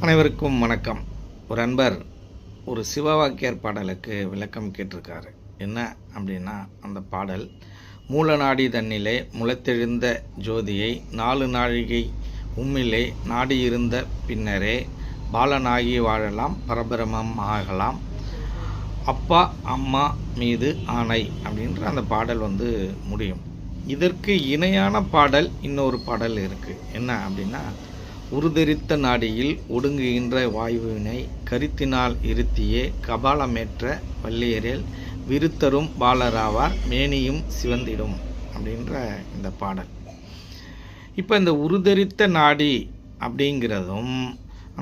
அனைவருக்கும் வணக்கம். ஒரு அன்பர் ஒரு சிவவாக்கியர் பாடலுக்கு விளக்கம் கேட்டிருக்காரு. என்ன அப்படின்னா, அந்த பாடல் மூலநாடி தன்னிலே முளைத்தெழுந்த ஜோதியை 4 நாழிகை உம்மிலே நாடியிருந்த பின்னரே பாலனாகி வாழலாம் பரபிரமம் ஆகலாம் அப்பா அம்மா மீது ஆணை அப்படின்ற அந்த பாடல் முடியும். இதற்கு இணையான பாடல் இன்னொரு பாடல் இருக்குது. என்ன அப்படின்னா, உருதெரித்த நாடியில் ஒடுங்குகின்ற வாயுவினை கருத்தினால் இருத்தியே கபாலமேற்ற வள்ளியரில் விருத்தரும் பாலராவார் மேனியும் சிவந்திடும் அப்படின்ற இந்த பாடல். இப்போ இந்த உருதெரித்த நாடி அப்படிங்கிறதும்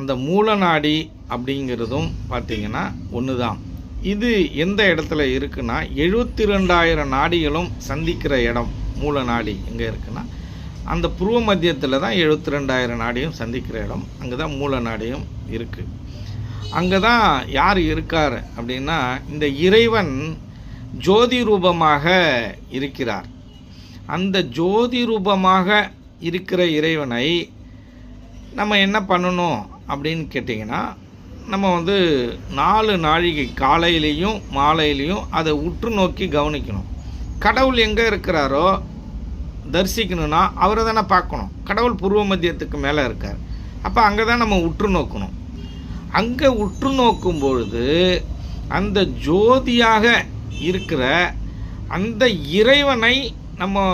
அந்த மூல நாடி அப்படிங்கிறதும் பார்த்திங்கன்னா ஒன்று தான். இது எந்த இடத்துல இருக்குன்னா, 72,000 நாடிகளும் சந்திக்கிற இடம் மூல நாடி எங்கே இருக்குன்னா, அந்த புருவ மத்தியத்தில் தான் 72,000 நாடியும் சந்திக்கிற இடம். அங்கே தான் மூல நாடியும் இருக்குது. அங்கே தான் யார் இருக்கார் அப்படின்னா, இந்த இறைவன் ஜோதி ரூபமாக இருக்கிறார். அந்த ஜோதி ரூபமாக இருக்கிற இறைவனை நம்ம என்ன பண்ணணும் அப்படின்னு கேட்டிங்கன்னா, நம்ம 4 நாழிகை காலையிலையும் மாலையிலையும் அதை உற்று நோக்கி கவனிக்கணும். கடவுள் எங்கே இருக்கிறாரோ தரிசிக்கணும்னா அவரை தானே பார்க்கணும். கடவுள் பூர்வ மத்தியத்துக்கு மேலே இருக்கார். அப்போ அங்கே தான் நம்ம உற்று நோக்கணும். அங்கே உற்று நோக்கும் பொழுது அந்த ஜோதியாக இருக்கிற அந்த இறைவனை நம்ம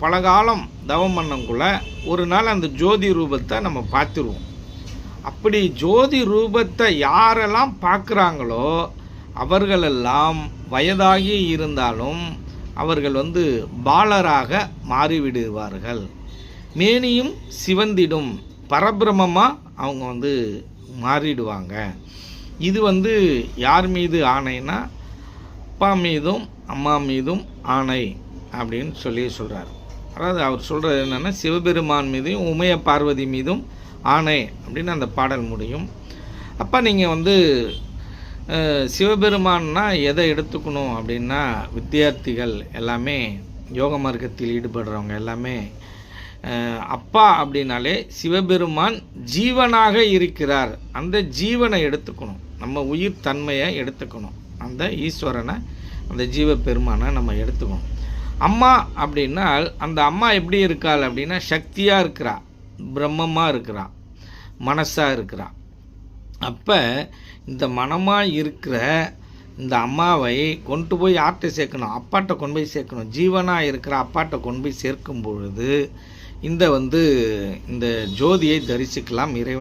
பலகாலம் தவம் பண்ணக்குள்ள ஒரு நாள் அந்த ஜோதி ரூபத்தை நம்ம பார்த்துருவோம். அப்படி ஜோதி ரூபத்தை யாரெல்லாம் பார்க்குறாங்களோ அவர்களெல்லாம் வயதாகி இருந்தாலும் அவர்கள் பாலராக மாறிவிடுவார்கள். மேனியும் சிவந்திடும், பரபிரமமாக அவங்க மாறிடுவாங்க. இது யார் மீது ஆணைனா, அப்பா மீதும் அம்மா மீதும் ஆணை அப்படின்னு சொல்கிறார். அதாவது அவர் சொல்கிறது என்னென்னா, சிவபெருமான் மீதும் உமைய பார்வதி மீதும் ஆணை அப்படின்னு அந்த பாடல் முடியும். அப்போ நீங்கள் சிவபெருமான்னா எதை எடுத்துக்கணும் அப்படின்னா, வித்தியார்த்திகள் எல்லாமே யோக மார்க்கத்தில் ஈடுபடுறவங்க எல்லாமே அப்பா அப்படின்னாலே சிவபெருமான் ஜீவனாக இருக்கிறார், அந்த ஜீவனை எடுத்துக்கணும். நம்ம உயிர் தன்மையை எடுத்துக்கணும். அந்த ஈஸ்வரனை, அந்த ஜீவபெருமானை நம்ம எடுத்துக்கணும். அம்மா அப்படின்னால் அந்த அம்மா எப்படி இருக்காள் அப்படின்னா, சக்தியாக இருக்கிறா, பிரம்மமாக இருக்கிறா, மனசாக இருக்கிறா. அப்போ இந்த மனமாக இருக்கிற இந்த அம்மாவை கொண்டு போய் யார்கிட்ட சேர்க்கணும்? அப்பாட்ட கொண்டு போய் சேர்க்கணும். ஜீவனாக இருக்கிற அப்பாட்ட கொண்டு போய் சேர்க்கும் பொழுது இந்த ஜோதியை தரிசிக்கலாம். இறைவன்